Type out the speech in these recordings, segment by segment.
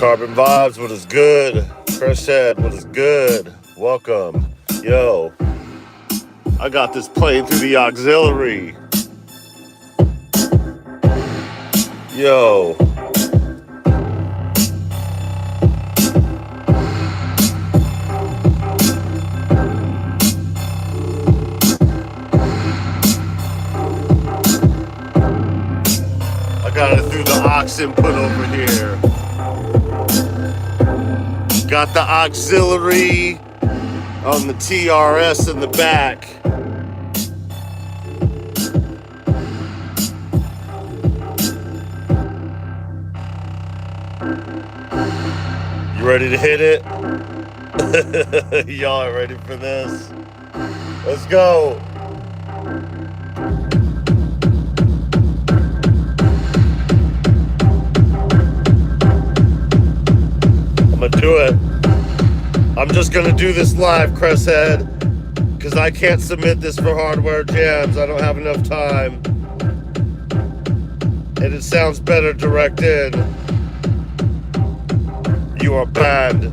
Carbon Vibes, what is good? Fresh Head, what is good? Welcome. Yo, I got this playing through the auxiliary. Yo. I got it through the aux input over here. Got the auxiliary on the TRS in the back. You ready to hit it? Y'all are ready for this? Let's go. I'm gonna do it. I'm just gonna do this live, Cresshead, because I can't submit this for hardware jams. I don't have enough time. And it sounds better direct in. You are banned.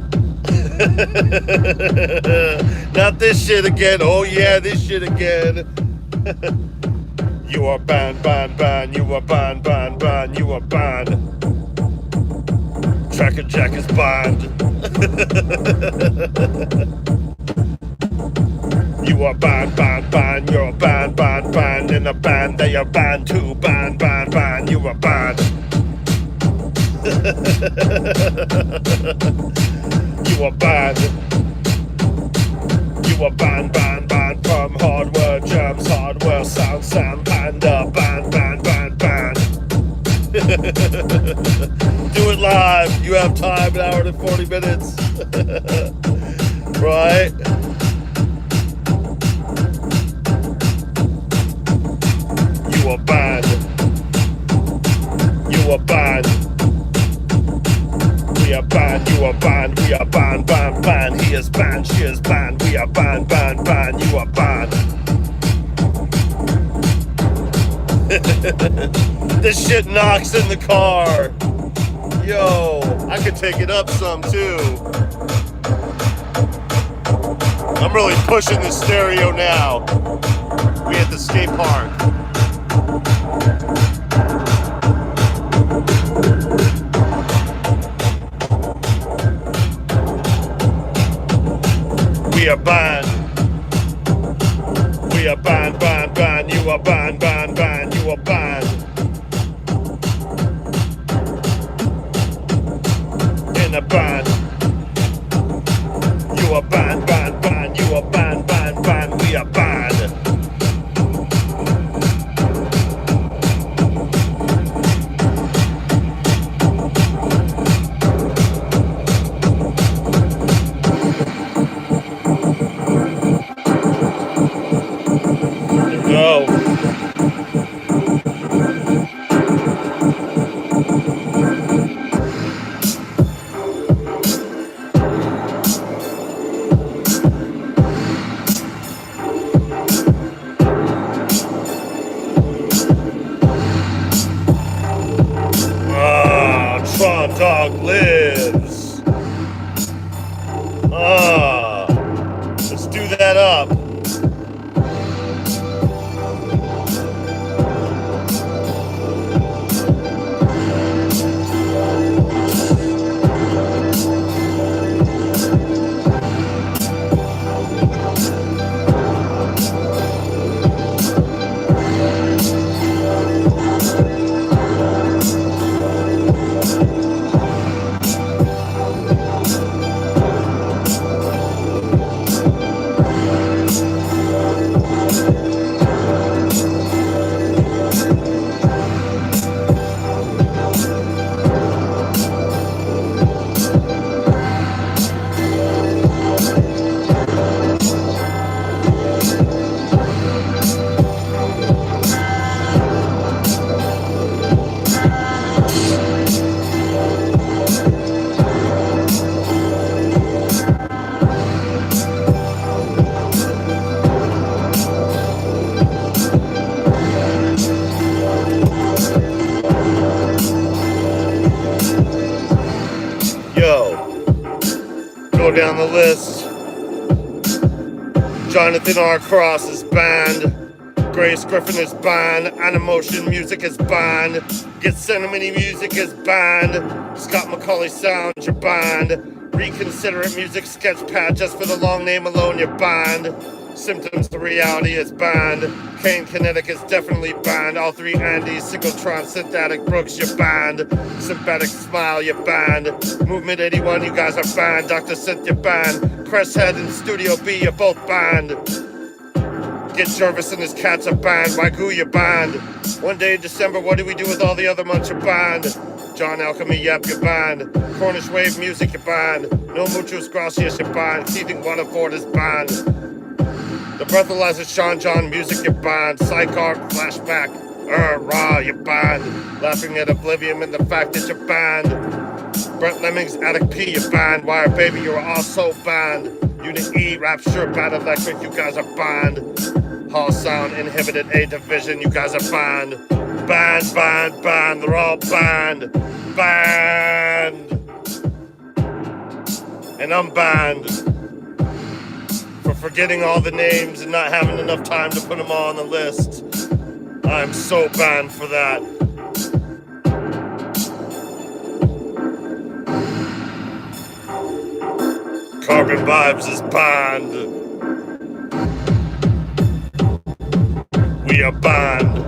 Not this shit again. Oh yeah, this shit again. You are banned, banned, banned. You are banned, banned, banned. You are banned. Tracker Jack is banned. You are banned, banned, banned. You're banned, banned, banned. In a band, they are banned too. Banned, banned, banned. You are banned. You are banned. You are banned, banned, banned from hardware jams, hardware sound, sound, panda, banned, banned, banned, banned. Do it live. You have time, an hour and 40 minutes. Right? You are banned. You are banned. We are banned, you are banned, we are banned, banned, banned. He is banned, she is banned, we are banned, banned, banned, you are banned. This shit knocks in the car. Yo, I could take it up some too. I'm really pushing the stereo now. We at the skate park. We are banned. We are banned, banned, banned. You are banned, banned, banned. You are banned. In a band. You are banned, banned, banned. You are banned, banned, banned. We are banned. Go. go down the list. Jonathan R. Cross is banned. Grace Griffin is banned. Animotion music is banned. Gethsemane music is banned. Scott McCauley Sound, you're banned. Reconsider It music sketchpad, just for the long name alone, you're banned. Symptoms to Reality is banned. Kane Kinetic is definitely banned. All three Andys, Cyclotron, Synthetic Brooks, you're banned. Sympathetic Smile, you're banned. Movement 81, you guys are banned. Dr. Synth, you're banned. Cresthead and Studio B, you're both banned. Get Jervis and his cats are banned. Wagyu, you're banned. One Day in December, what do we do with all the other months, you're banned. John Alchemy, yep, you're banned. Cornish Wave Music, you're banned. No Muchos Gracias, you're banned. Teething Waterford is banned. The Breathalyzer Sean John music, you're banned. Psych Art, Flashback, Raw, you're banned. Laughing at Oblivion and the fact that you're banned. Brett Lemmings, Attic P, you're banned. Wire Baby, you're also banned. Unit E, Rapture, Bad Electric, you guys are banned. Hall Sound, Inhibited A Division, you guys are banned. Banned, banned, banned, they're all banned. Banned. And I'm banned for forgetting all the names and not having enough time to put them all on the list. I'm so banned for that. Carbon Vibes is banned. We are banned.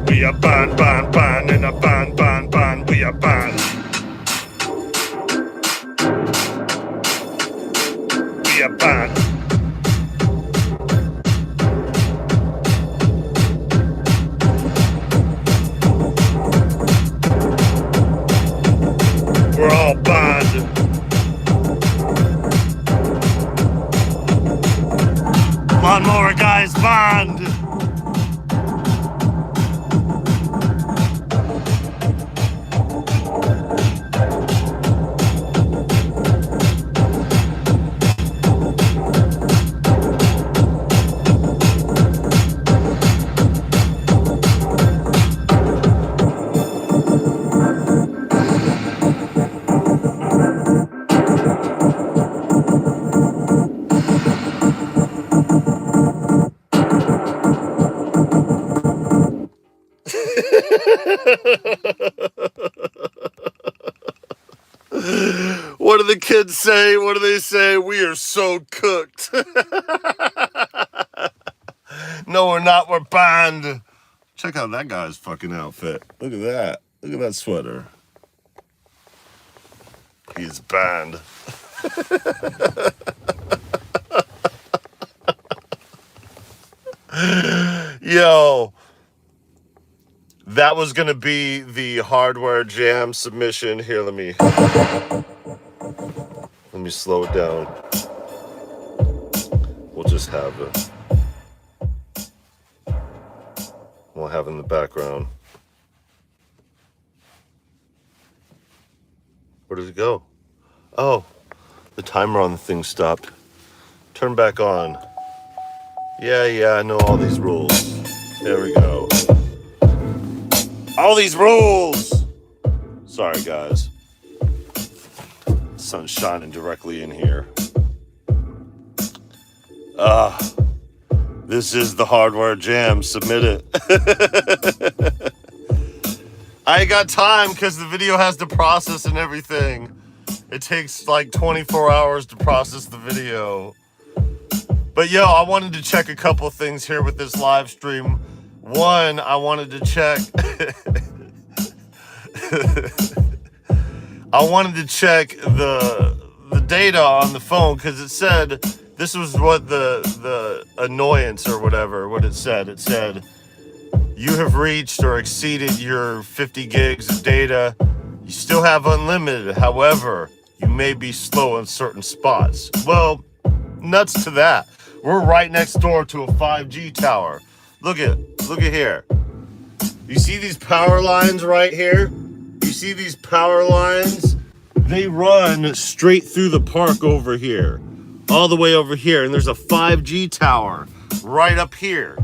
We are banned, banned, banned, and a banned, banned, banned. We are banned. We are banned. We're all banned. Lawnmower Guy's banned. What do the kids say? What do they say? We are so cooked. No, we're not. We're banned. Check out that guy's fucking outfit. Look at that. Look at that sweater. He's banned. Yo. That was going to be the Hardware Jam submission. Here, let me slow it down. We'll just have it. We'll have it in the background. Where did it go? Oh, the timer on the thing stopped. Turn back on. Yeah, I know all these rules. There we go. All these rules! Sorry, guys. Sun's shining directly in here. This is the Hardware Jam. Submit it. I ain't got time because the video has to process and everything. It takes like 24 hours to process the video. But yo, I wanted to check a couple things here with this live stream. One, I wanted to check. I wanted to check the data on the phone because it said this was what the annoyance or whatever what it said. It said you have reached or exceeded your 50 gigs of data. You still have unlimited. However, you may be slow in certain spots. Well, nuts to that. We're right next door to a 5G tower. Look at here. You see these power lines right here? You see these power lines? They run straight through the park over here, all the way over here. And there's a 5G tower right up here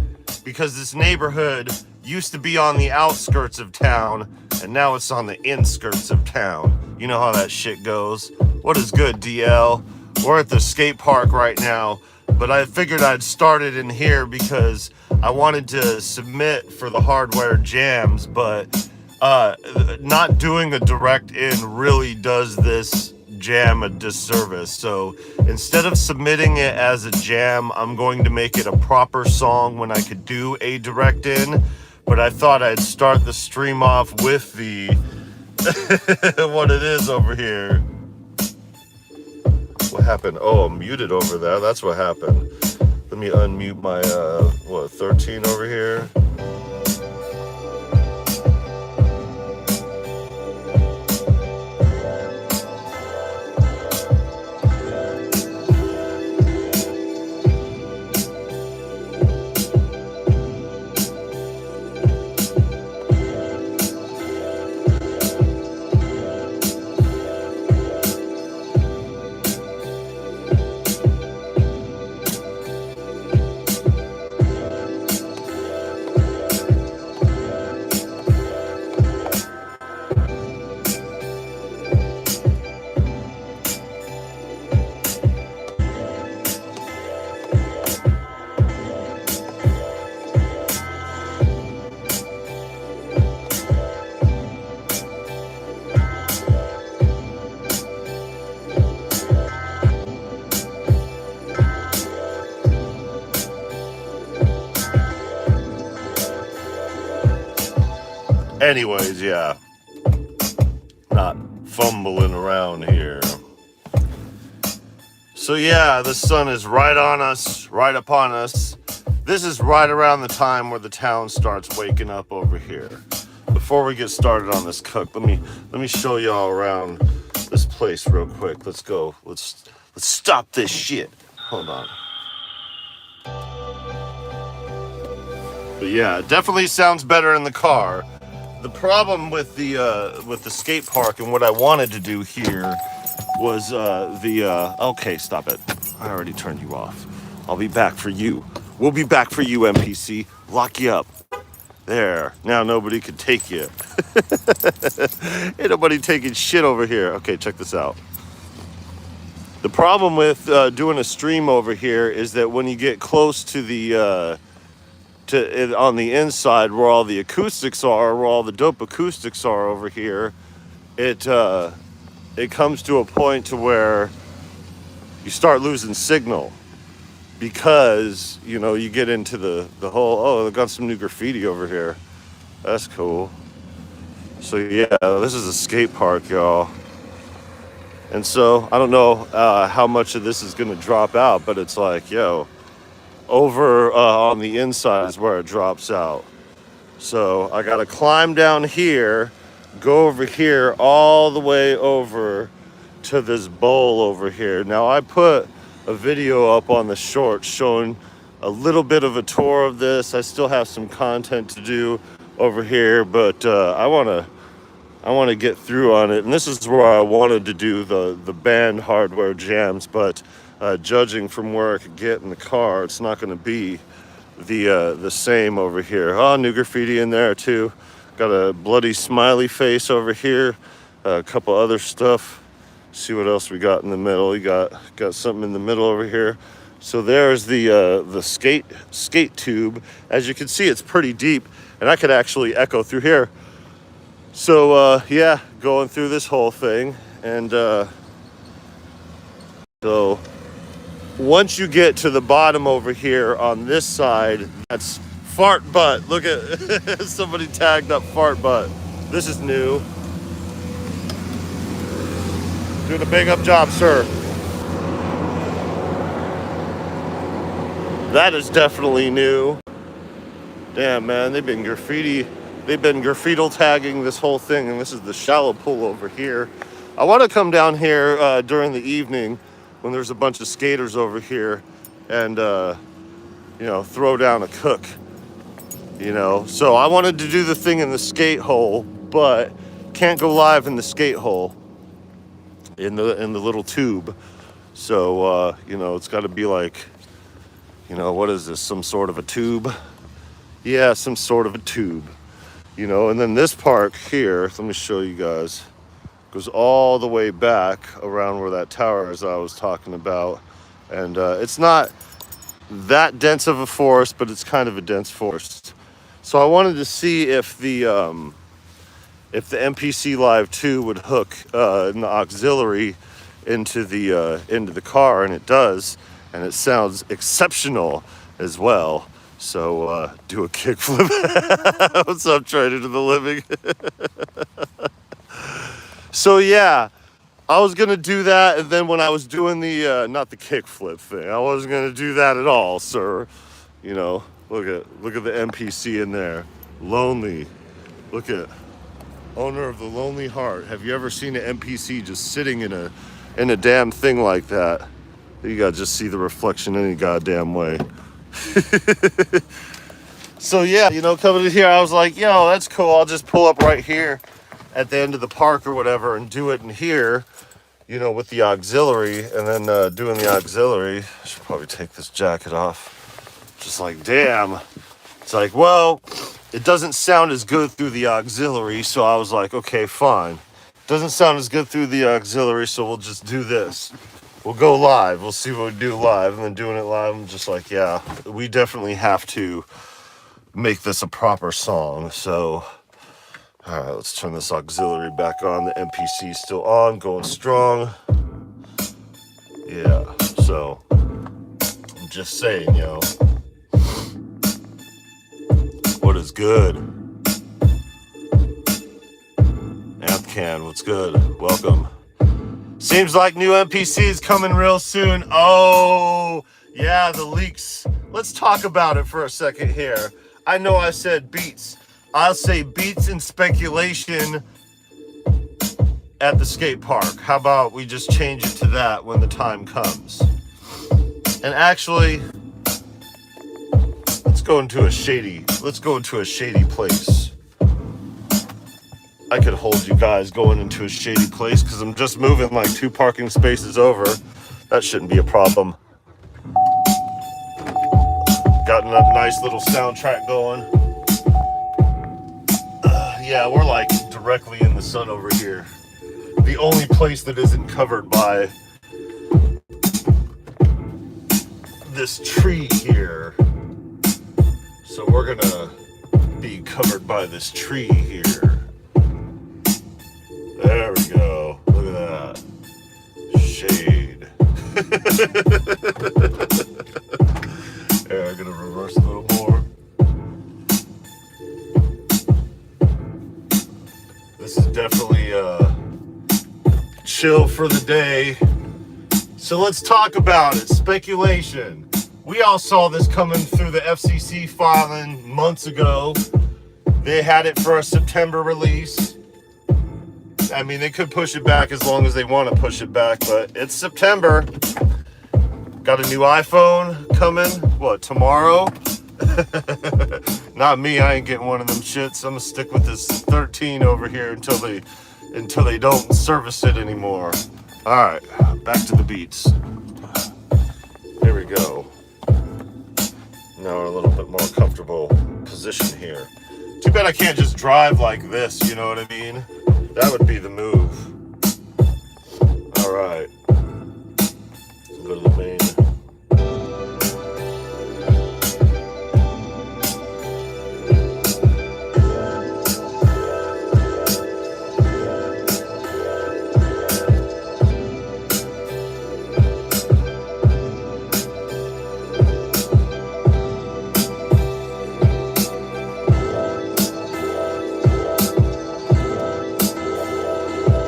because this neighborhood used to be on the outskirts of town. and now it's on the inskirts of town. You know how that shit goes. What is good, DL? We're at the skate park right now, but I figured I'd start it in here because I wanted to submit for the hardware jams, but not doing a direct in really does this jam a disservice. So instead of submitting it as a jam, I'm going to make it a proper song when I could do a direct in. But I thought I'd start the stream off with the what it is over here. What happened? Oh, I'm muted over there. That's what happened. Let me unmute my 13 over here. Anyways, yeah, not fumbling around here. So yeah, the sun is right on us, right upon us. This is right around the time where the town starts waking up over here. Before we get started on this cook, let me show y'all around this place real quick. Let's go. Let's stop this shit. Hold on. But yeah, it definitely sounds better in the car. The problem with the skate park and what I wanted to do here was okay, stop it. I already turned you off. I'll be back for you. We'll be back for you, MPC. Lock you up. There. Now nobody can take you. Ain't nobody taking shit over here. Okay, check this out. The problem with doing a stream over here is that when you get close to the on the inside where all the acoustics are, where all the dope acoustics are over here, it comes to a point to where you start losing signal because, you know, you get into the whole, oh, they got some new graffiti over here. That's cool. So yeah, this is a skate park, y'all. And so I don't know how much of this is gonna drop out, but it's like, yo, over on the inside is where it drops out. So I gotta climb down here, go over here, all the way over to this bowl over here. Now I put a video up on the short showing a little bit of a tour of this. I still have some content to do over here, but I wanna get through on it. And this is where I wanted to do the band hardware jams, but judging from where I could get in the car, it's not going to be the same over here. Oh, new graffiti in there too. Got a bloody smiley face over here. A couple other stuff. See what else we got in the middle. You got something in the middle over here. So there's the skate tube. As you can see, it's pretty deep, and I could actually echo through here. So yeah, going through this whole thing, and so once you get to the bottom over here on this side, that's fart butt. Look at somebody tagged up fart butt. This is new. Doing a big up job, sir. That is definitely new. Damn, man, they've been graffiti tagging this whole thing, and this is the shallow pool over here. I want to come down here during the evening when there's a bunch of skaters over here and, you know, throw down a cook, you know. So I wanted to do the thing in the skate hole, but can't go live in the skate hole in the little tube. So, you know, it's got to be like, you know, what is this, some sort of a tube? Yeah, some sort of a tube. you know. And then this park here, let me show you guys, goes all the way back around where that tower is I was talking about. And it's not that dense of a forest, but it's kind of a dense forest. So I wanted to see if the MPC Live 2 would hook in the auxiliary into the car, and it does, and it sounds exceptional as well. So do a kickflip. What's up, Trader to the Living? So yeah, I was gonna do that, and then when I was doing the not the kickflip thing, I wasn't gonna do that at all, sir. You know, look at the MPC in there, lonely. Look at owner of the lonely heart. Have you ever seen an MPC just sitting in a damn thing like that? You gotta just see the reflection any goddamn way. So yeah, you know, coming in here, I was like, yo, that's cool. I'll just pull up right here at the end of the park or whatever and do it in here, you know, with the auxiliary. And then doing the auxiliary, I should probably take this jacket off. Just like, damn. It's like, well, it doesn't sound as good through the auxiliary, so I was like, okay, fine. Doesn't sound as good through the auxiliary, so we'll just do this. We'll go live. We'll see what we do live. And then doing it live, I'm just like, yeah, we definitely have to make this a proper song. So, all right, let's turn this auxiliary back on. The MPC is still on, going strong. Yeah, so I'm just saying, yo. What is good? Ampcan, what's good? Welcome. Seems like new MPC is coming real soon. Oh, yeah, the leaks. Let's talk about it for a second here. I know I said beats. I'll say beats and speculation at the skate park. How about we just change it to that when the time comes? And actually, let's go into a shady place. I could hold you guys going into a shady place because I'm just moving like 2 parking spaces over. That shouldn't be a problem. Got a nice little soundtrack going. Yeah, we're like directly in the sun over here. The only place that isn't covered by this tree here. So we're gonna be covered by this tree here. There we go. Look at that. Shade. Yeah, I'm gonna reverse a little more. This is definitely chill for the day. So let's talk about it. Speculation. We all saw this coming through the FCC filing months ago. They had it for a September release. I mean, they could push it back as long as they want to push it back, but it's September. Got a new iPhone coming, what, tomorrow? Not me, I ain't getting one of them shits. I'm gonna stick with this 13 over here until they don't service it anymore. All right, back to the beats. Here we go. Now we're a little bit more comfortable position here. Too bad I can't just drive like this, you know what I mean? That would be the move. All right. Go to the main.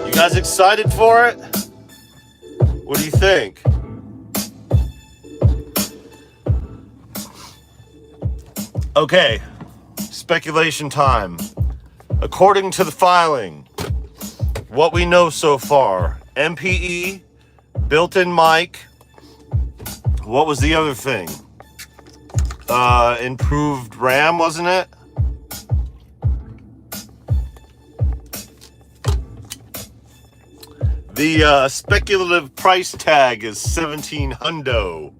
You guys excited for it? What do you think? Okay, speculation time. According to the filing, what we know so far, MPE, built-in mic, what was the other thing? Improved RAM, wasn't it? The speculative price tag is 17 hundo.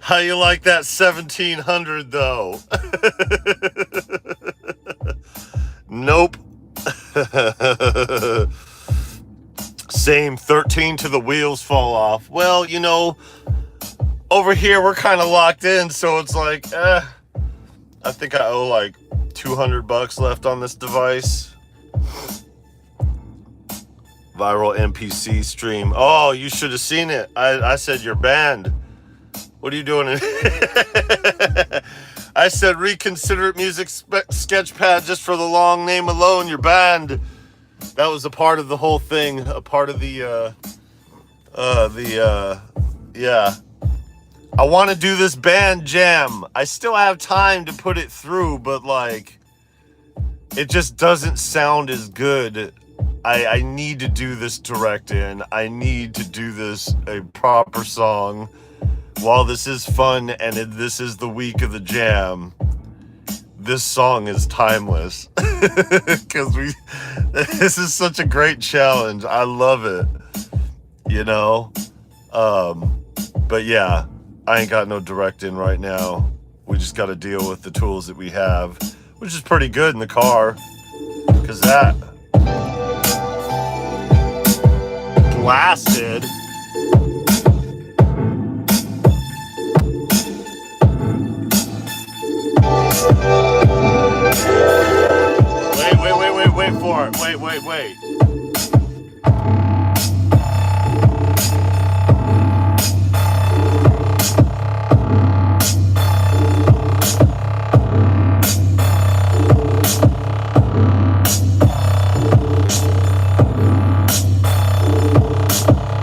How you like that 1700 though? Nope. Same, 13 to the wheels fall off. Well, you know, over here we're kind of locked in, so it's like, I think I owe like $200 left on this device. Viral MPC stream. Oh, you should have seen it. I said you're banned. What are you doing? I said reconsider music sketchpad just for the long name alone. You're banned. That was a part of the whole thing. A part of the yeah. I want to do this band jam. I still have time to put it through, but like, it just doesn't sound as good. I need to do this direct in. I need to do this a proper song. While this is fun and this is the week of the jam, this song is timeless. Because this is such a great challenge. I love it. You know? But yeah, I ain't got no direct in right now. We just got to deal with the tools that we have, which is pretty good in the car. Because that blasted. Wait for it. Wait.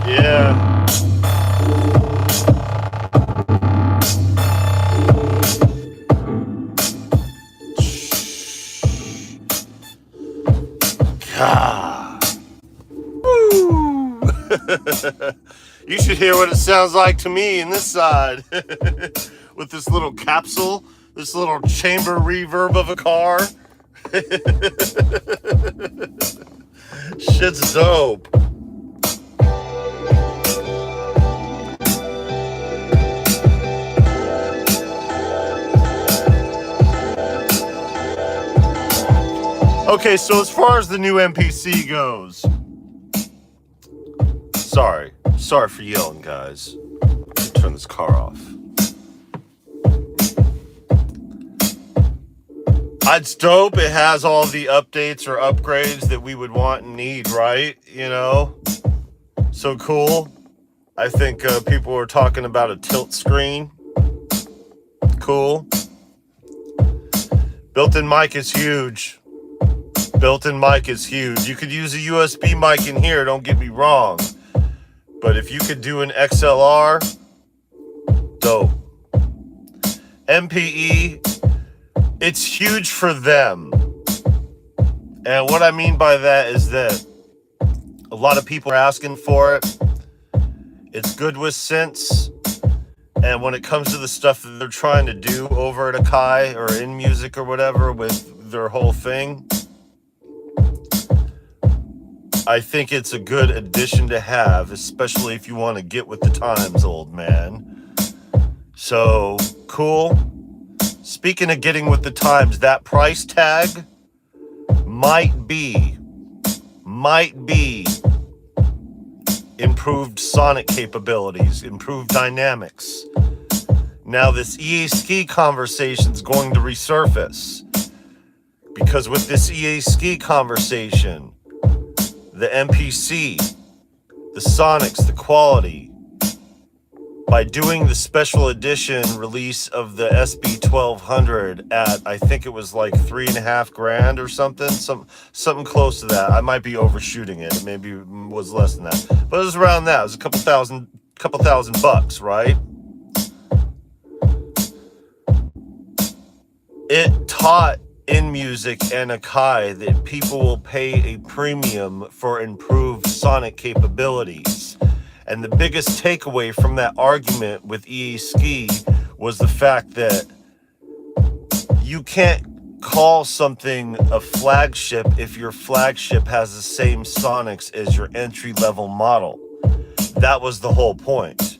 Yeah. Woo. You should hear what it sounds like to me in this side. With this little capsule, this little chamber reverb of a car. Shit's dope. Okay, so as far as the new MPC goes, sorry for yelling, guys. Turn this car off. It's dope. It has all the updates or upgrades that we would want and need, right? You know? So cool. I think people were talking about a tilt screen. Cool. Built-in mic is huge. Built-in mic is huge. You could use a USB mic in here, don't get me wrong. But if you could do an XLR, dope. MPE, it's huge for them. And what I mean by that is that a lot of people are asking for it. It's good with synths. And when it comes to the stuff that they're trying to do over at Akai or in music or whatever with their whole thing, I think it's a good addition to have, especially if you want to get with the times, old man. So, cool. Speaking of getting with the times, that price tag might be improved sonic capabilities, improved dynamics. Now this EA Ski conversation is going to resurface, because with this EA Ski conversation, the MPC, the sonics, the quality, by doing the special edition release of the SB1200 at, I think it was like $3.5 grand or something close to that. I might be overshooting it. It maybe was less than that, but it was around that. It was a couple thousand bucks, right? It taught in music and Akai that people will pay a premium for improved sonic capabilities. And the biggest takeaway from that argument with EA Ski was the fact that you can't call something a flagship if your flagship has the same sonics as your entry-level model. That was the whole point.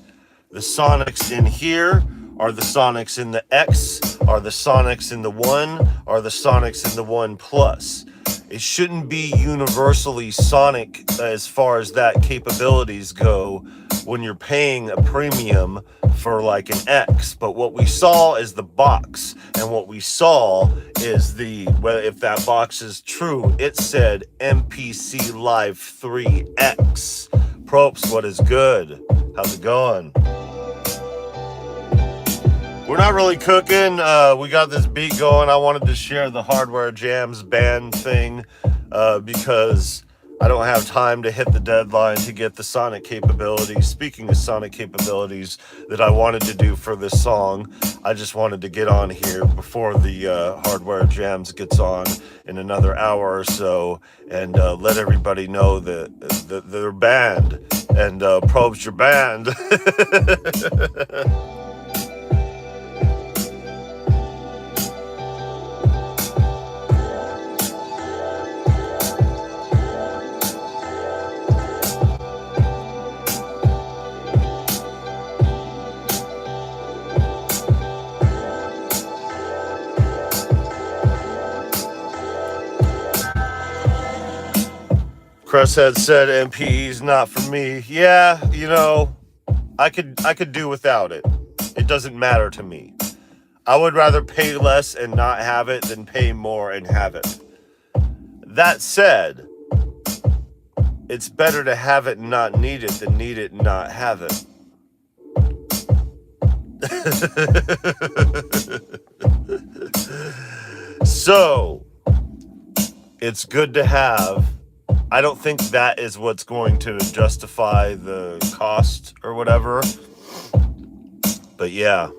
The sonics in here Are the sonics in the X? Are the sonics in the 1? Are the sonics in the 1 plus? It shouldn't be universally sonic as far as that capabilities go when you're paying a premium for like an X. But what we saw is the box, and what we saw is well, if that box is true, it said MPC Live 3X. Props, what is good? How's it going? We're not really cooking. We got this beat going. I wanted to share the Hardware Jams band thing because I don't have time to hit the deadline to get the sonic capabilities. Speaking of sonic capabilities that I wanted to do for this song, I just wanted to get on here before the Hardware Jams gets on in another hour or so and let everybody know that they're banned and probes your band. Crusthead said MPE's not for me. Yeah, you know, I could do without it. It doesn't matter to me. I would rather pay less and not have it than pay more and have it. That said, it's better to have it and not need it than need it and not have it. So, it's good to have. I don't think that is what's going to justify the cost or whatever. But yeah.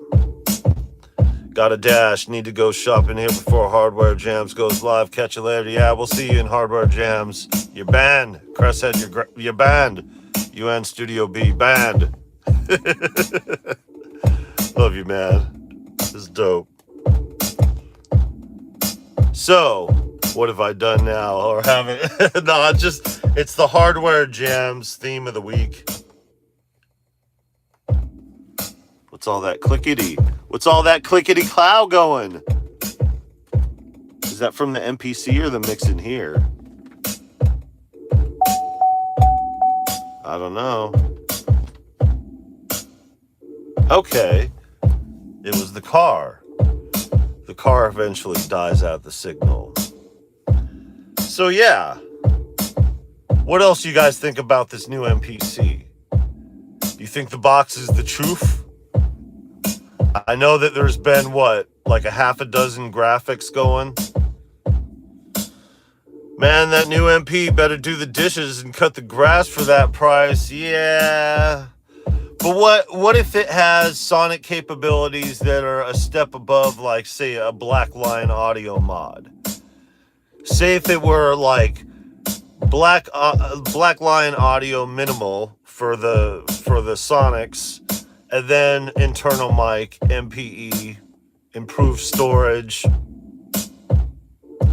Got a dash. Need to go shopping here before Hardware Jams goes live. Catch you later. Yeah, we'll see you in Hardware Jams. You're banned. Cresshead, you're banned. UN Studio B, banned. Love you, man. This is dope. So, what have I done now? Or haven't? No, it's the Hardware Jams theme of the week. What's all that clickety? What's all that clickety clow going? Is that from the MPC or the mix in here? I don't know. Okay. It was the car. The car eventually dies out the signal. So yeah. What else you guys think about this new MPC? Do you think the box is the truth? I know that there's been, like a half a dozen graphics going. Man, that new MP better do the dishes and cut the grass for that price. Yeah. But what if it has sonic capabilities that are a step above, like, say, a Blackline audio mod? Say if it were, like, Blackline audio minimal for the sonics, and then internal mic, MPE, improved storage,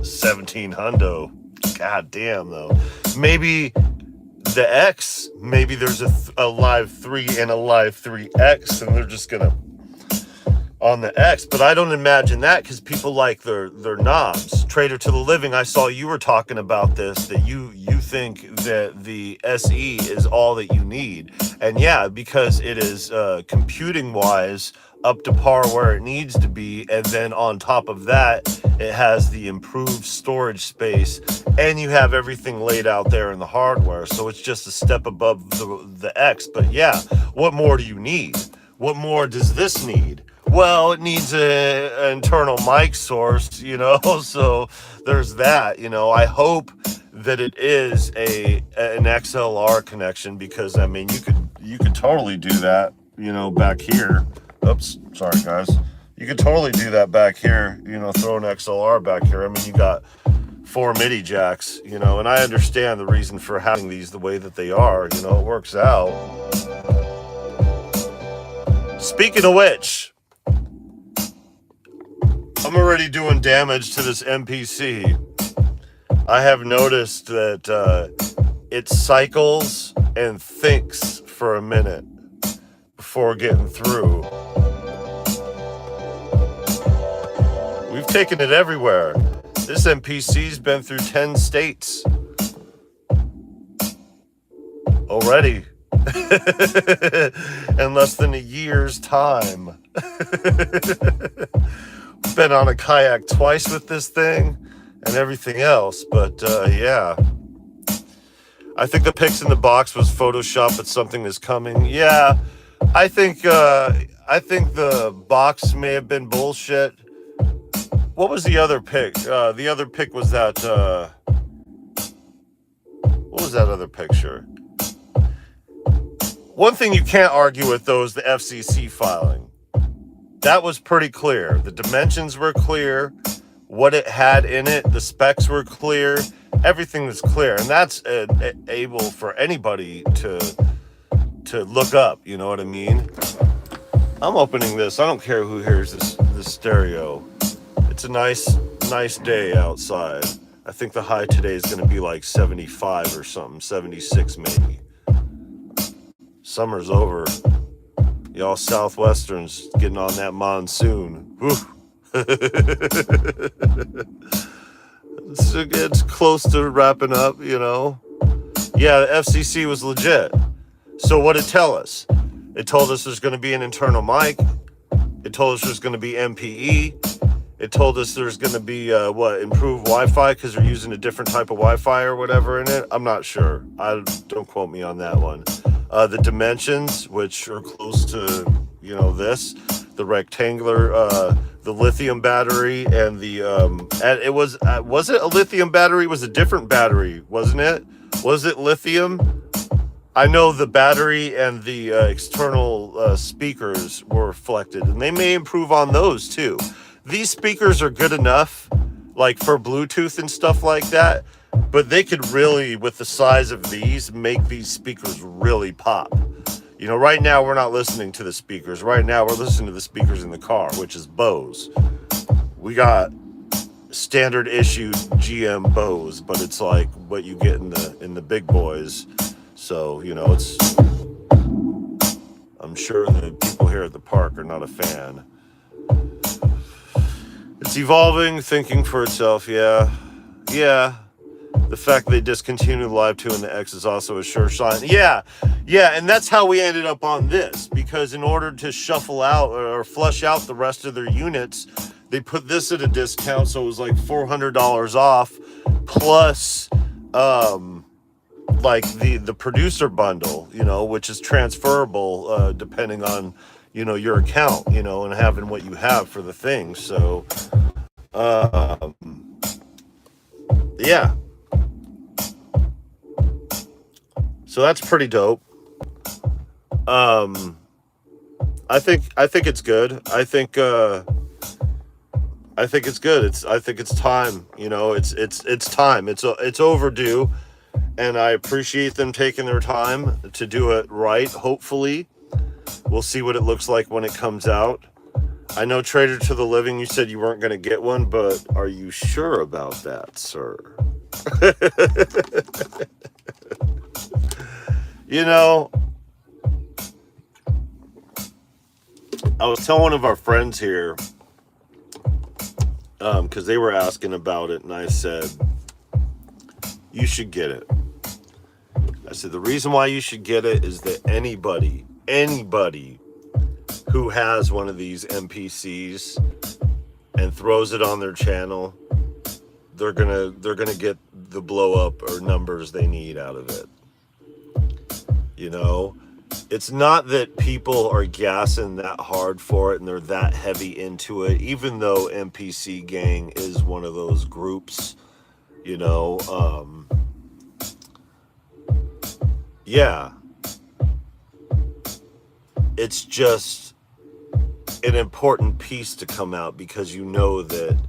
17 hundo. God damn, though. Maybe the X, maybe there's a Live 3 and a Live 3X, and they're just gonna on the X. But I don't imagine that because people like their knobs. Trader to the Living, I saw you were talking about this, that you think that the SE is all that you need. And yeah, because it is computing wise up to par where it needs to be, and then on top of that it has the improved storage space, and you have everything laid out there in the hardware, so it's just a step above the X. But yeah, what more do you need? What more does this need? Well, it needs an internal mic source, you know, so there's that. You know, I hope that it is an XLR connection, because I mean you could totally do that, you know, back here. Oops, sorry guys. You could totally do that back here, you know, throw an XLR back here. I mean, you got 4 MIDI jacks, you know, and I understand the reason for having these the way that they are, you know, it works out. Speaking of which, I'm already doing damage to this MPC. I have noticed that it cycles and thinks for a minute before getting through. taking it everywhere. This MPC's been through 10 states already in less than a year's time. Been on a kayak twice with this thing and everything else, but yeah. I think the pics in the box was Photoshop, but something is coming. Yeah, I think the box may have been bullshit. What was the other pic? The other pic was that. What was that other picture? One thing you can't argue with, though, is the FCC filing. That was pretty clear. The dimensions were clear. What it had in it, the specs were clear. Everything was clear, and that's able for anybody to look up. You know what I mean? I'm opening this. I don't care who hears this stereo. It's a nice day outside. I think the high today is going to be like 75 or something, 76 maybe. Summer's over. Y'all Southwesterns getting on that monsoon. Whew. It's close to wrapping up, you know. Yeah, the FCC was legit. So what did it tell us? It told us there's going to be an internal mic. It told us there's going to be MPE. It told us there's going to be, improved Wi-Fi because they're using a different type of Wi-Fi or whatever in it. I'm not sure. Don't quote me on that one. The dimensions, which are close to, this, the rectangular, the lithium battery, and the, was it a lithium battery? It was a different battery, wasn't it? Was it lithium? I know the battery and the external speakers were reflected, and they may improve on those too. These speakers are good enough, like for Bluetooth and stuff like that, but they could really, with the size of these, make these speakers really pop. Right now we're not listening to the speakers. Right now we're listening to the speakers in the car, which is Bose. We got standard issue GM Bose, but it's like what you get in the big boys. So, it's, I'm sure the people here at the park are not a fan. It's evolving, thinking for itself, yeah. The fact they discontinued Live 2 and the X is also a sure sign. Yeah, and that's how we ended up on this, because in order to shuffle out or flush out the rest of their units, they put this at a discount, so it was like $400 off, plus, like the producer bundle, which is transferable, depending on, your account, and having what you have for the thing. So, yeah. So that's pretty dope. I think it's good. I think it's good. I think it's time. It's time. It's overdue, and I appreciate them taking their time to do it right. Hopefully, we'll see what it looks like when it comes out. I know, Trader to the Living, you said you weren't going to get one, but are you sure about that, sir? I was telling one of our friends here, because they were asking about it, and I said, you should get it. I said, the reason why you should get it is that anybody who has one of these MPCs and throws it on their channel, they're gonna get the blow up or numbers they need out of it. It's not that people are gassing that hard for it and they're that heavy into it, even though MPC Gang is one of those groups, yeah. It's just an important piece to come out because that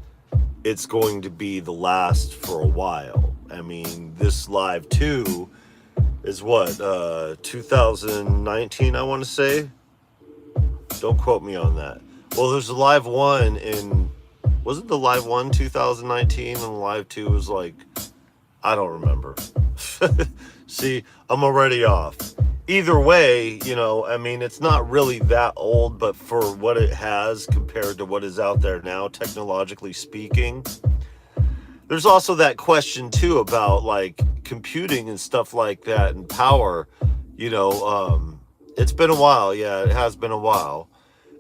it's going to be the last for a while. I mean, this Live 2 is what, 2019, I want to say? Don't quote me on that. Well, there's a Live 1 wasn't the Live 1 2019 and the Live 2 was I don't remember. See, I'm already off. either way, I mean, it's not really that old, but for what it has compared to what is out there now, technologically speaking, there's also that question too about like computing and stuff like that and power. It's been a while. Yeah, it has been a while.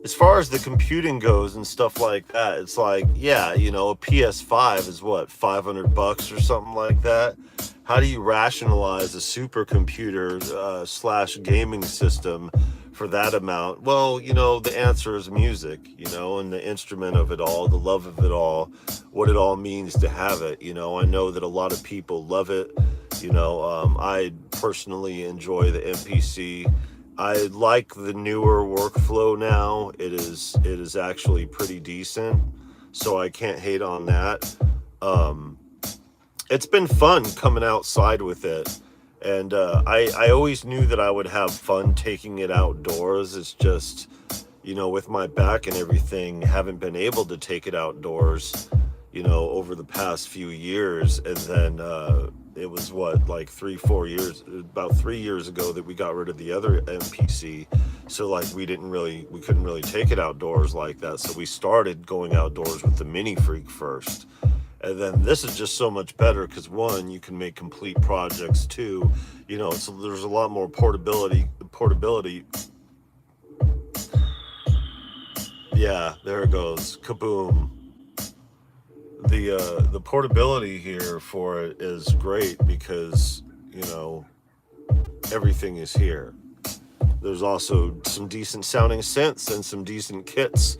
As far as the computing goes and stuff like that, it's like, yeah, a PS5 is what, $500 or something like that. How do you rationalize a supercomputer slash gaming system for that amount? Well, the answer is music, and the instrument of it all, the love of it all, what it all means to have it. I know that a lot of people love it. I personally enjoy the MPC. I like the newer workflow now. It is actually pretty decent, so I can't hate on that. It's been fun coming outside with it, and I always knew that I would have fun taking it outdoors. It's just, with my back and everything, haven't been able to take it outdoors, over the past few years. And then it was like about 3 years ago that we got rid of the other MPC. So like we couldn't really take it outdoors like that. So we started going outdoors with the Mini Freak first. And then this is just so much better because one, you can make complete projects. Two, so there's a lot more portability. Yeah, there it goes. Kaboom. The portability here for it is great because, everything is here. There's also some decent sounding synths and some decent kits.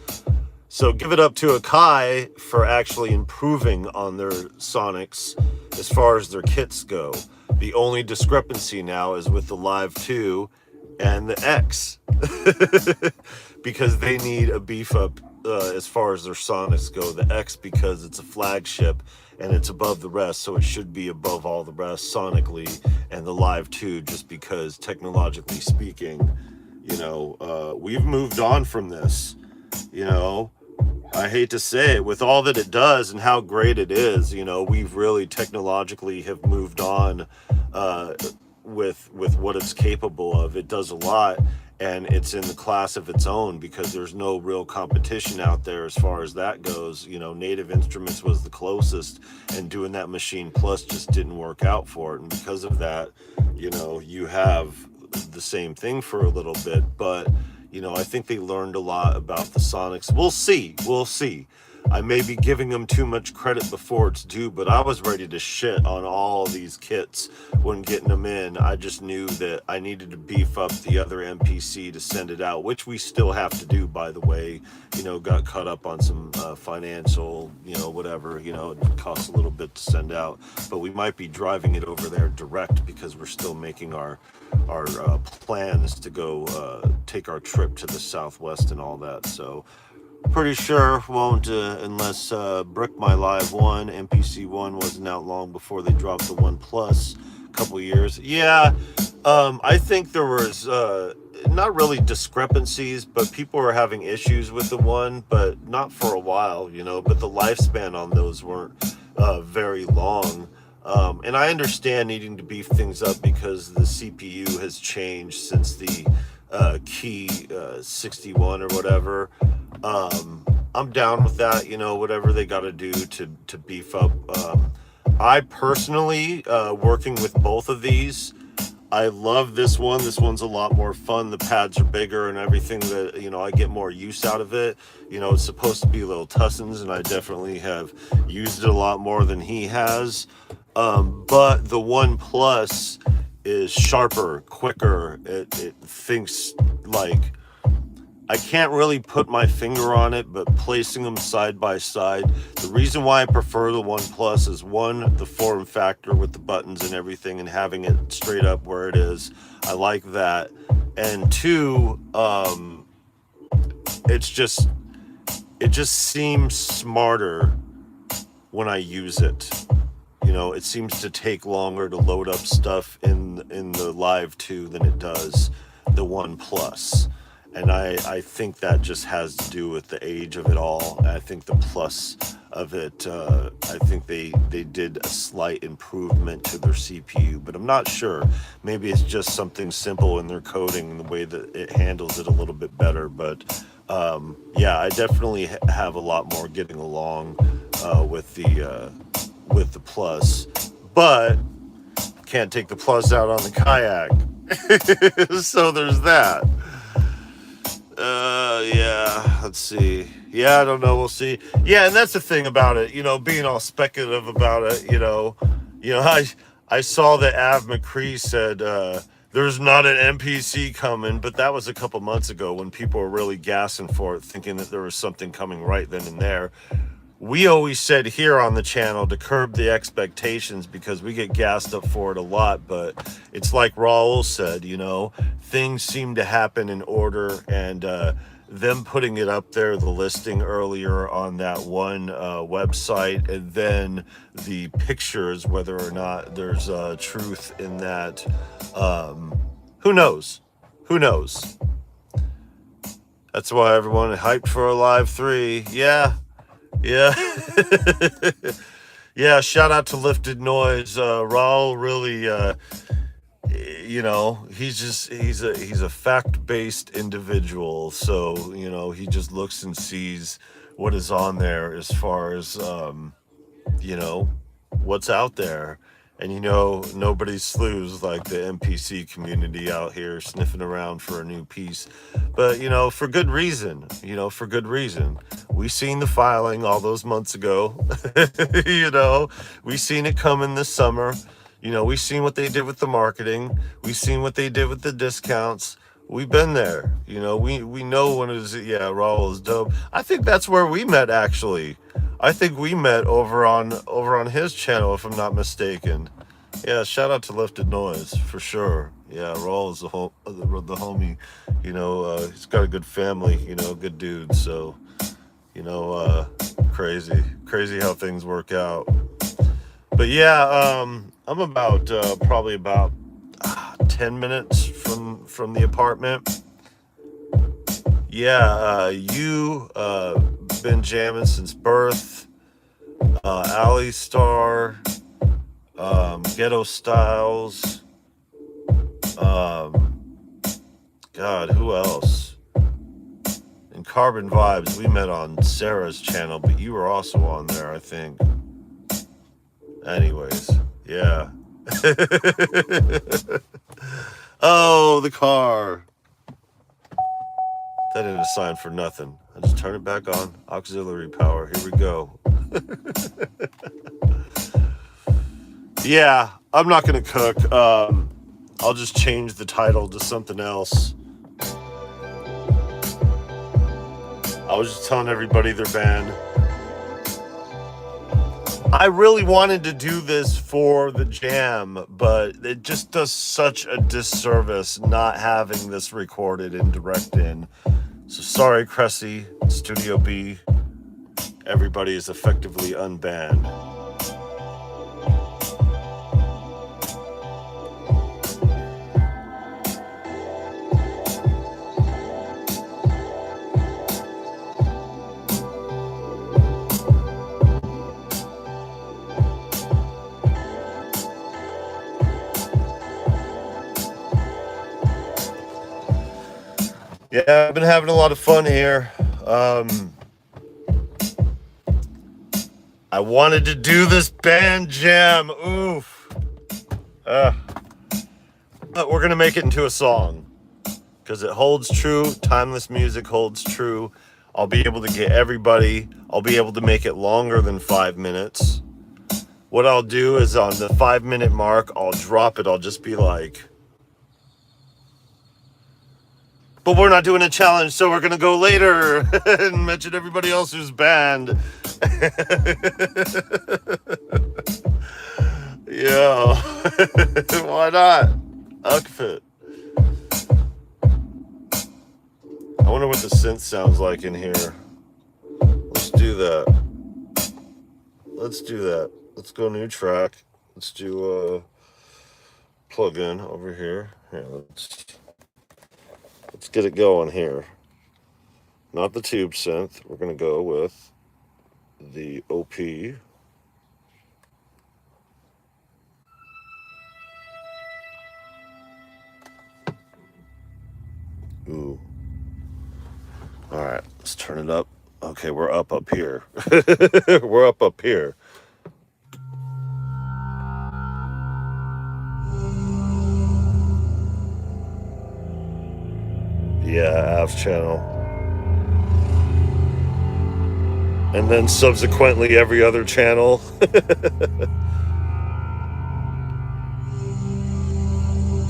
So give it up to Akai for actually improving on their sonics as far as their kits go. The only discrepancy now is with the Live 2 and the X because they need a beef up as far as their sonics go. The X because it's a flagship and it's above the rest, so it should be above all the rest sonically, and the Live 2 just because technologically speaking, we've moved on from this. I hate to say it, with all that it does and how great it is, we've really technologically have moved on with what it's capable of. It does a lot, and it's in the class of its own because there's no real competition out there as far as that goes. Native Instruments was the closest, and doing that Machine Plus just didn't work out for it. And because of that, you have the same thing for a little bit, but I think they learned a lot about the sonics. We'll see. I may be giving them too much credit before it's due, but I was ready to shit on all these kits when getting them in. I just knew that I needed to beef up the other MPC to send it out, which we still have to do, by the way. Got caught up on some financial, whatever, it costs a little bit to send out, but we might be driving it over there direct because we're still making our plans to go take our trip to the Southwest and all that. So pretty sure won't unless Brick My Live 1 MPC 1 wasn't out long before they dropped the 1 Plus a couple years. Yeah, I think there was not really discrepancies, but people were having issues with the one, but not for a while, but the lifespan on those weren't very long. And I understand needing to beef things up because the CPU has changed since the Key 61 or whatever. I'm down with that, whatever they got to do to beef up. I personally, working with both of these, I love this one. This one's a lot more fun. The pads are bigger and everything that, I get more use out of it. It's supposed to be little tussins, and I definitely have used it a lot more than he has. But the 1 Plus is sharper, quicker. It thinks like, I can't really put my finger on it, but placing them side by side, the reason why I prefer the 1 Plus is one, the form factor with the buttons and everything and having it straight up where it is. I like that. And two, it just seems smarter when I use it. It seems to take longer to load up stuff in the Live 2 than it does the 1 Plus. And I think that just has to do with the age of it all. I think the plus of it, I think they did a slight improvement to their CPU, but I'm not sure. Maybe it's just something simple in their coding and the way that it handles it a little bit better. But yeah, I definitely have a lot more getting along with the plus, but can't take the plus out on the kayak. So there's that. Yeah, let's see. Yeah, I don't know. We'll see. Yeah, and that's the thing about it, being all speculative about it, I saw that Av McCree said, there's not an MPC coming, but that was a couple months ago when people were really gassing for it, thinking that there was something coming right then and there. We always said here on the channel to curb the expectations because we get gassed up for it a lot, but it's like Raul said, things seem to happen in order, and them putting it up there, the listing earlier on that one website, and then the pictures, whether or not there's truth in that, who knows? Who knows? That's why everyone hyped for a live 3. Yeah. Yeah. Yeah, shout out to Lifted Noise. Raul really he's a fact-based individual. So, he just looks and sees what is on there as far as what's out there. And nobody slews like the MPC community out here sniffing around for a new piece. But, for good reason. For good reason. We seen the filing all those months ago. We seen it coming this summer. We seen what they did with the marketing. We seen what they did with the discounts. We've been there. We know when it is. Yeah, Raul is dope. I think that's where we met, actually. I think we met over on his channel, if I'm not mistaken. Yeah, shout out to Lifted Noise for sure. Yeah, Raul is the homie. He's got a good family. Good dude. So, crazy how things work out. But yeah, I'm about probably about 10 minutes from the apartment. Yeah, you been jamming since birth. Alley Star, Ghetto Styles. God, who else? And Carbon Vibes, we met on Sarah's channel, but you were also on there, I think. Anyways, yeah. Oh, the car. That ain't a sign for nothing. I just turn it back on. Auxiliary power. Here we go. Yeah, I'm not going to cook. I'll just change the title to something else. I was just telling everybody their band. I really wanted to do this for the jam, but it just does such a disservice not having this recorded and direct in. So sorry, Cressy, Studio B. Everybody is effectively unbanned. Yeah, I've been having a lot of fun here. I wanted to do this band jam. Oof. But we're going to make it into a song because it holds true. Timeless music holds true. I'll be able to get everybody. I'll be able to make it longer than 5 minutes. What I'll do is on the 5-minute mark, I'll drop it. I'll just be like, but we're not doing a challenge, so we're going to go later and mention everybody else who's banned. Yeah. Why not? Outfit. I wonder what the synth sounds like in here. Let's do that. Let's do that. Let's go new track. Let's do plug in over here. Here, let's Let's get it going here. Not the tube synth. We're going to go with the OP. Ooh. All right, let's turn it up. Okay, we're up here. We're up here. Yeah, Av's channel. And then subsequently every other channel.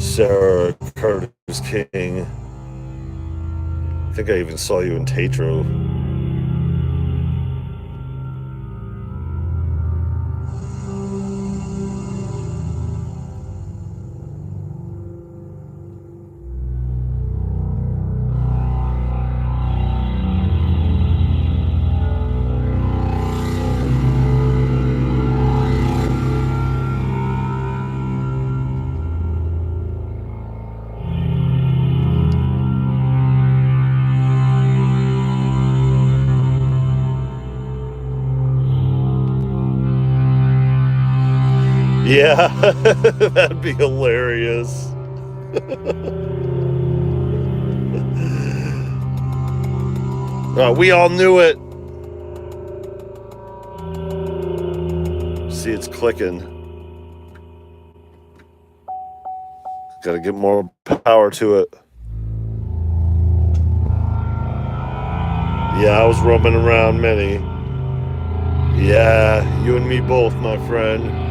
Sarah Curtis King. I think I even saw you in Tatro. Yeah, that'd be hilarious. We all knew it. See, it's clicking. Got to get more power to it. Yeah, I was roaming around many. Yeah, you and me both, my friend.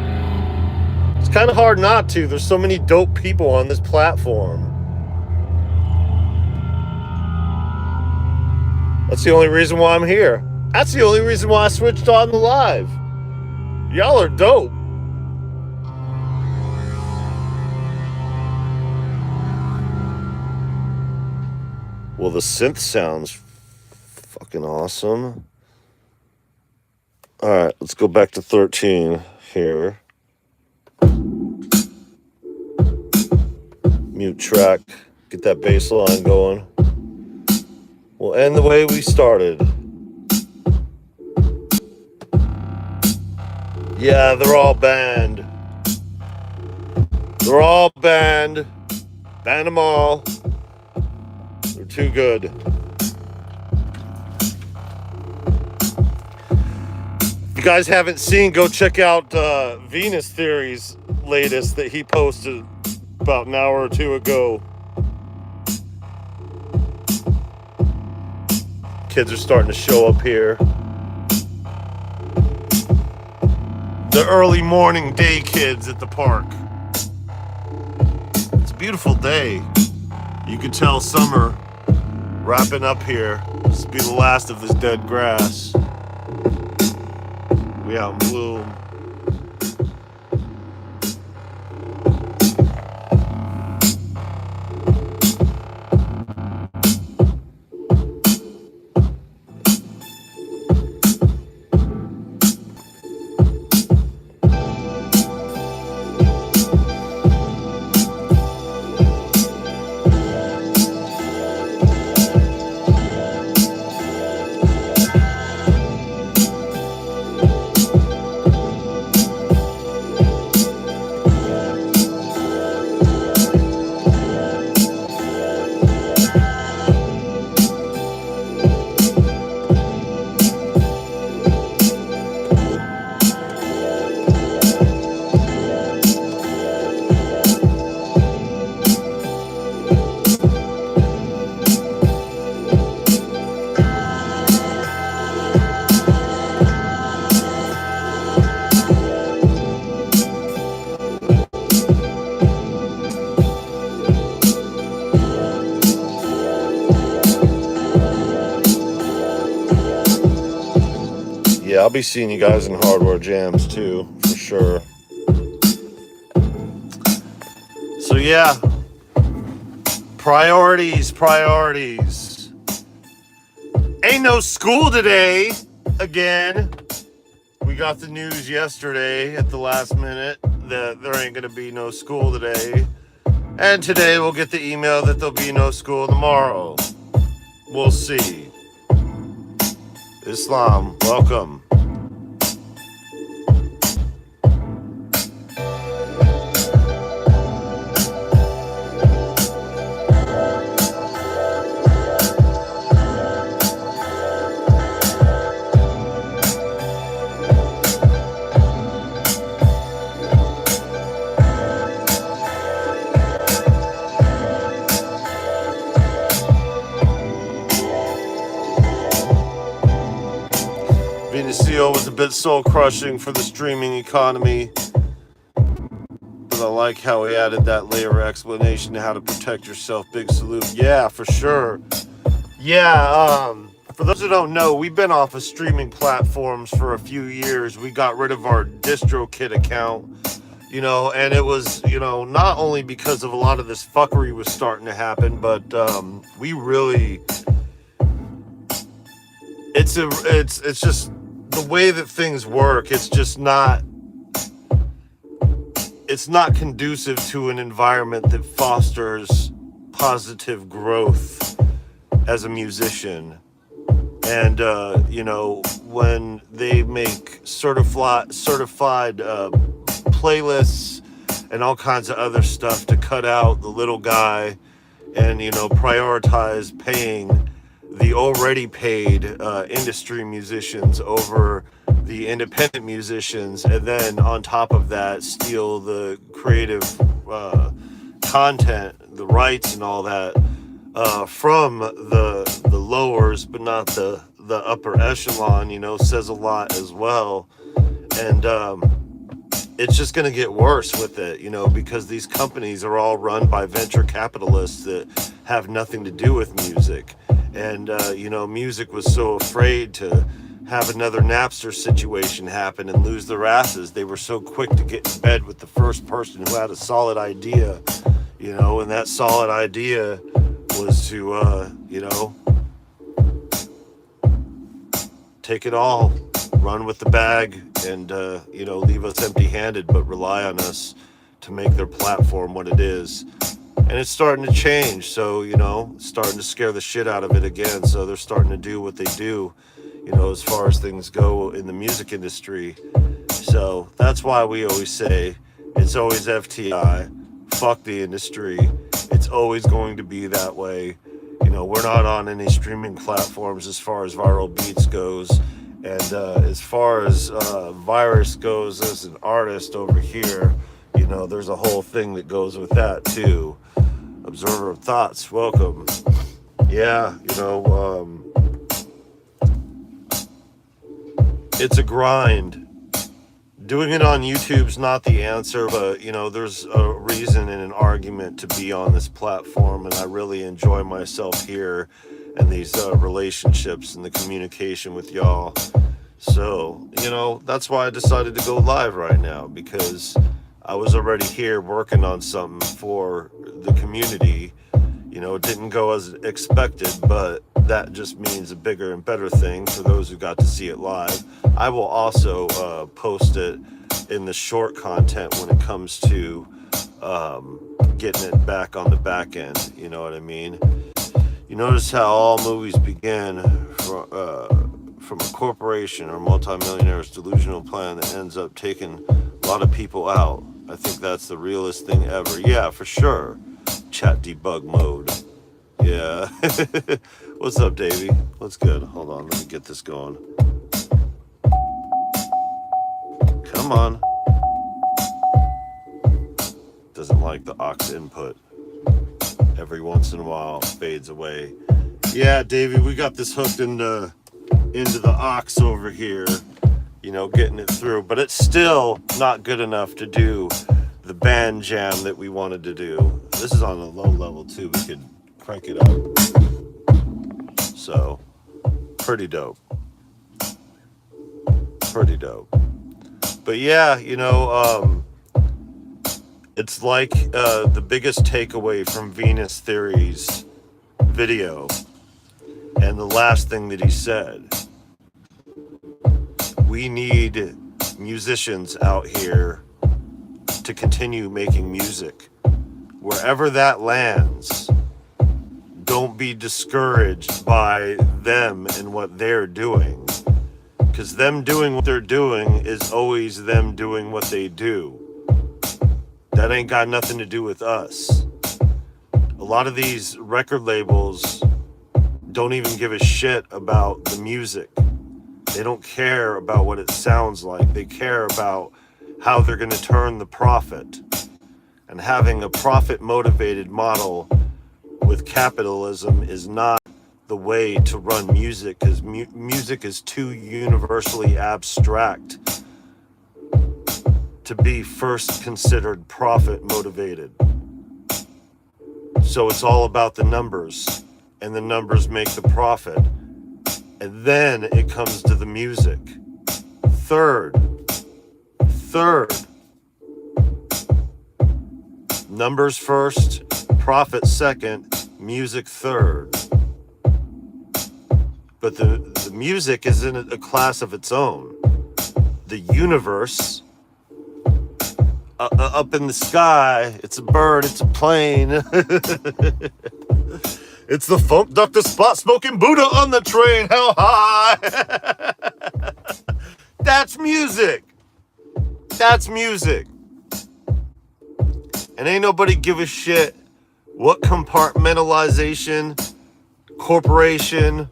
It's kind of hard not to. There's so many dope people on this platform. That's the only reason why I'm here. That's the only reason why I switched on the live. Y'all are dope. Well, the synth sounds fucking awesome. All right, let's go back to 13 here. Mute track. Get that bass line going. We'll end the way we started. Yeah, they're all banned. They're all banned. Ban them all. They're too good. If you guys haven't seen, go check out Venus Theory's latest that he posted about an hour or two ago. Kids are starting to show up here. The early morning day kids at the park. It's a beautiful day. You can tell summer wrapping up here. This will be the last of this dead grass. We out in bloom. Yeah, I'll be seeing you guys in hardware jams too, for sure. So yeah, priorities. Ain't no school today, again. We got the news yesterday at the last minute that there ain't gonna be no school today. And today we'll get the email that there'll be no school tomorrow. We'll see. Islam, welcome. Venecio was a bit soul-crushing for the streaming economy, but I like how he added that layer explanation to how to protect yourself. Big salute. Yeah, for sure. Yeah, for those who don't know, we've been off of streaming platforms for a few years. We got rid of our DistroKid account, and it was, not only because of a lot of this fuckery was starting to happen, but we really, it's just the way that things work. It's not conducive to an environment that fosters positive growth as a musician. And when they make certified playlists and all kinds of other stuff to cut out the little guy and prioritize paying the already paid industry musicians over the independent musicians, and then on top of that steal the creative content, the rights and all that from the lowers, but not the upper echelon, says a lot as well. And it's just going to get worse with it, because these companies are all run by venture capitalists that have nothing to do with music. And music was so afraid to have another Napster situation happen and lose their asses. They were so quick to get in bed with the first person who had a solid idea, and that solid idea was to, take it all, run with the bag, and, leave us empty-handed, but rely on us to make their platform what it is. And it's starting to change, so, starting to scare the shit out of it again. So they're starting to do what they do, as far as things go in the music industry. So that's why we always say it's always FTI, fuck the industry. It's always going to be that way. We're not on any streaming platforms as far as Viral Beats goes. And as far as Virus goes as an artist over here, there's a whole thing that goes with that too. Observer of Thoughts, welcome. Yeah, it's a grind. Doing it on YouTube's not the answer, but there's a reason and an argument to be on this platform, and I really enjoy myself here and these relationships and the communication with y'all. So, that's why I decided to go live right now, because I was already here working on something for the community. It didn't go as expected, but that just means a bigger and better thing for those who got to see it live. I will also post it in the short content when it comes to getting it back on the back end. You know what I mean? You notice how all movies begin from a corporation or multimillionaire's delusional plan that ends up taking a lot of people out. I think that's the realest thing ever. Yeah, for sure. Chat debug mode. Yeah. What's up, Davey? What's good? Hold on, let me get this going. Come on. Doesn't like the aux input. Every once in a while fades away. Yeah, Davey, we got this hooked into the aux over here, getting it through, but it's still not good enough to do the band jam that we wanted to do. This is on a low level too. We could crank it up. So, pretty dope. Pretty dope. But yeah, it's like the biggest takeaway from Venus Theory's video, and the last thing that he said. We need musicians out here to continue making music. wherever that lands, don't be discouraged by them and what they're doing. Because them doing what they're doing is always them doing what they do. That ain't got nothing to do with us. A lot of these record labels don't even give a shit about the music. They don't care about what it sounds like. They care about how they're going to turn the profit. And having a profit-motivated model with capitalism is not the way to run music, because music is too universally abstract to be first considered profit-motivated. So it's all about the numbers, and the numbers make the profit. And then it comes to the music. Third, numbers first, profit second, music third. But the music is in a class of its own. The universe, up in the sky, it's a bird, it's a plane. It's the funk doctor spot smoking Buddha on the train. How high? That's music. That's music. And ain't nobody give a shit what compartmentalization, corporation,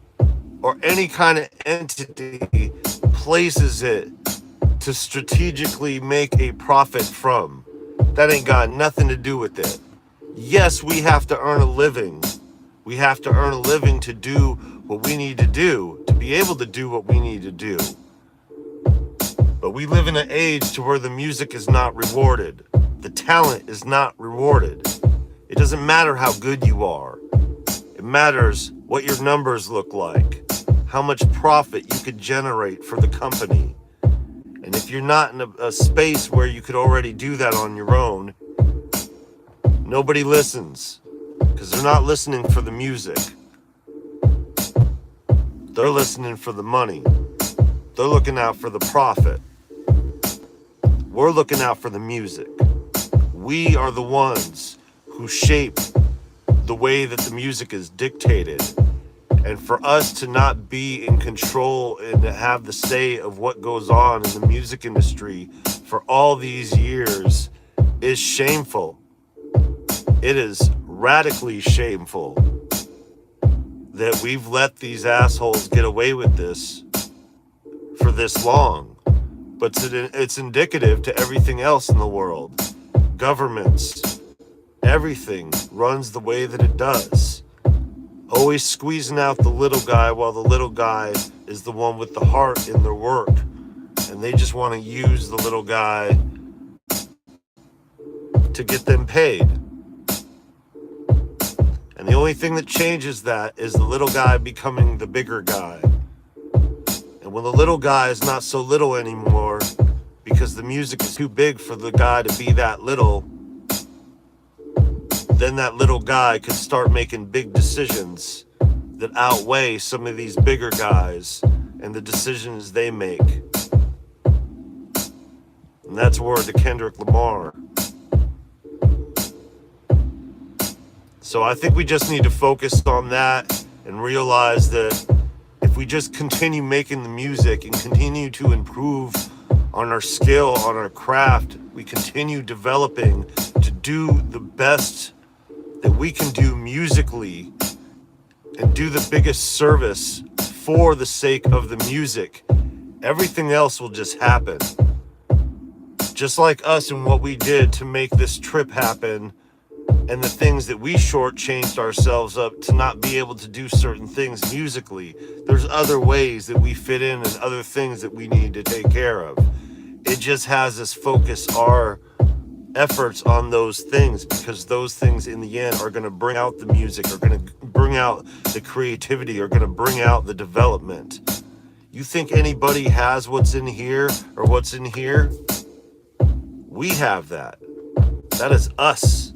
or any kind of entity places it to strategically make a profit from. That ain't got nothing to do with it. Yes, we have to earn a living. We have to earn a living to do what we need to do, to be able to do what we need to do. But we live in an age to where the music is not rewarded. The talent is not rewarded. It doesn't matter how good you are. It matters what your numbers look like, how much profit you could generate for the company. And if you're not in a space where you could already do that on your own, nobody listens. Because they're not listening for the music. They're listening for the money. They're looking out for the profit. We're looking out for the music. We are the ones who shape the way that the music is dictated. And for us to not be in control and to have the say of what goes on in the music industry for all these years is shameful. It is radically shameful that we've let these assholes get away with this for this long. But it's indicative to everything else in the world. Governments, everything runs the way that it does. Always squeezing out the little guy while the little guy is the one with the heart in their work. And they just want to use the little guy to get them paid. And the only thing that changes that is the little guy becoming the bigger guy. And when the little guy is not so little anymore, because the music is too big for the guy to be that little, then that little guy can start making big decisions that outweigh some of these bigger guys and the decisions they make. And that's word to Kendrick Lamar. So I think we just need to focus on that and realize that if we just continue making the music and continue to improve on our skill, on our craft, we continue developing to do the best that we can do musically and do the biggest service for the sake of the music, everything else will just happen. Just like us and what we did to make this trip happen, and the things that we shortchanged ourselves up to not be able to do certain things musically. There's other ways that we fit in and other things that we need to take care of. It just has us focus our efforts on those things, because those things in the end are going to bring out the music, are going to bring out the creativity, are going to bring out the development. You think anybody has what's in here or what's in here? We have that. That is us,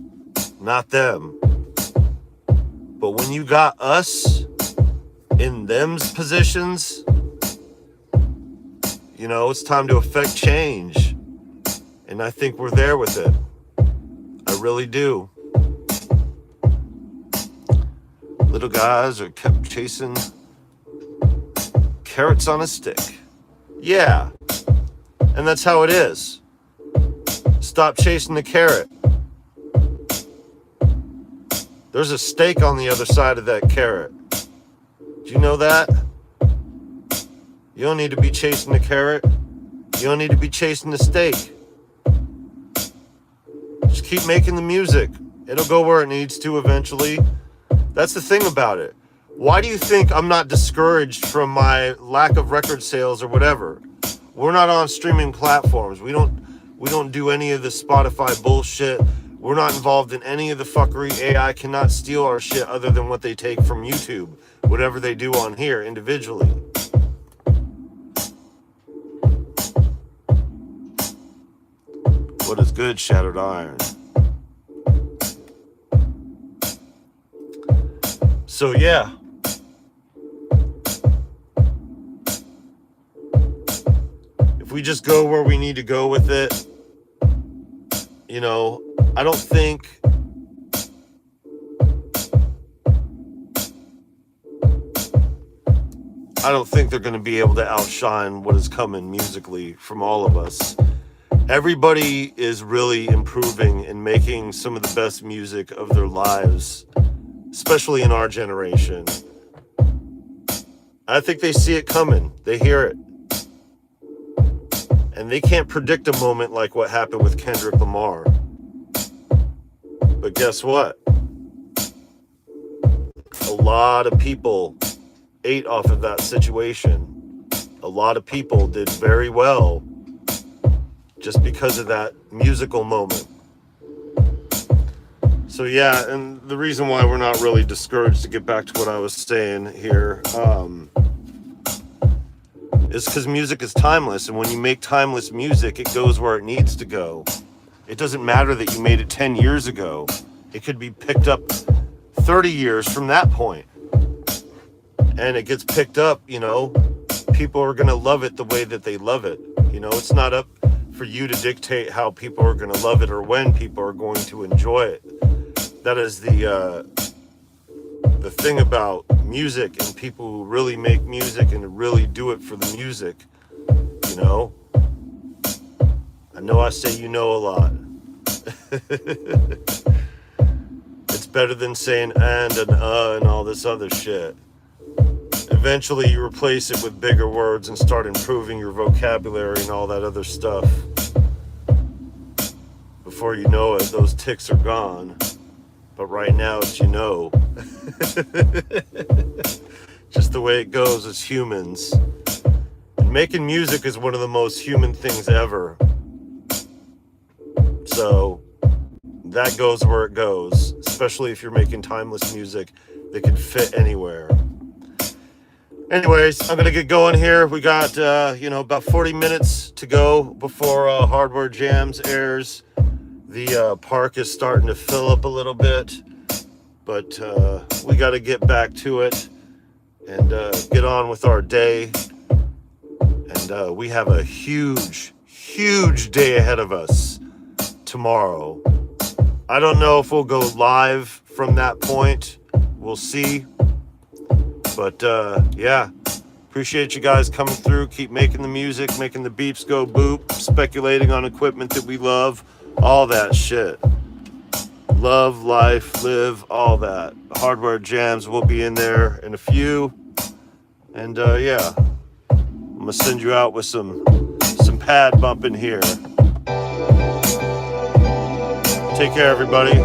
not them. But when you got us in them's positions, you know, it's time to affect change. And I think we're there with it. I really do. Little guys are kept chasing carrots on a stick. Yeah, and that's how it is. Stop chasing the carrot. There's a steak on the other side of that carrot. Do you know that? You don't need to be chasing the carrot. You don't need to be chasing the steak. Just keep making the music. It'll go where it needs to eventually. That's the thing about it. Why do you think I'm not discouraged from my lack of record sales or whatever? We're not on streaming platforms. We don't do any of the Spotify bullshit. We're not involved in any of the fuckery. AI cannot steal our shit other than what they take from YouTube. Whatever they do on here individually. What is good, shattered iron? So yeah. If we just go where we need to go with it, you know, I don't think they're going to be able to outshine what is coming musically from all of us. Everybody is really improving and making some of the best music of their lives, especially in our generation. I think they see it coming. They hear it. And they can't predict a moment like what happened with Kendrick Lamar. But guess what? A lot of people ate off of that situation. A lot of people did very well just because of that musical moment. So yeah, and the reason why we're not really discouraged, to get back to what I was saying here, is because music is timeless, and when you make timeless music, it goes where it needs to go. It doesn't matter that you made it 10 years ago. It could be picked up 30 years from that point. And it gets picked up, you know, people are going to love it the way that they love it. You know, it's not up for you to dictate how people are going to love it or when people are going to enjoy it. That is the thing about music and people who really make music and really do it for the music. You know, I know I say you know a lot. It's better than saying and all this other shit. Eventually you replace it with bigger words and start improving your vocabulary and all that other stuff. Before you know it, those tics are gone. But right now it's, you know. Just the way it goes as humans. And making music is one of the most human things ever. So that goes where it goes, especially if you're making timeless music that can fit anywhere. Anyways, I'm going to get going here. We got, about 40 minutes to go before Hardware Jams airs. The park is starting to fill up a little bit, but we got to get back to it and get on with our day. And we have a huge, huge day ahead of us tomorrow. I don't know if we'll go live from that point. We'll see. But yeah, appreciate you guys coming through. Keep making the music, making the beeps go boop, speculating on equipment that we love, all that shit. Love, life, live, all that. Hardware Jams will be in there in a few. And yeah, I'm gonna send you out with some pad bumping here. Take care, everybody.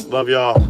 Love y'all.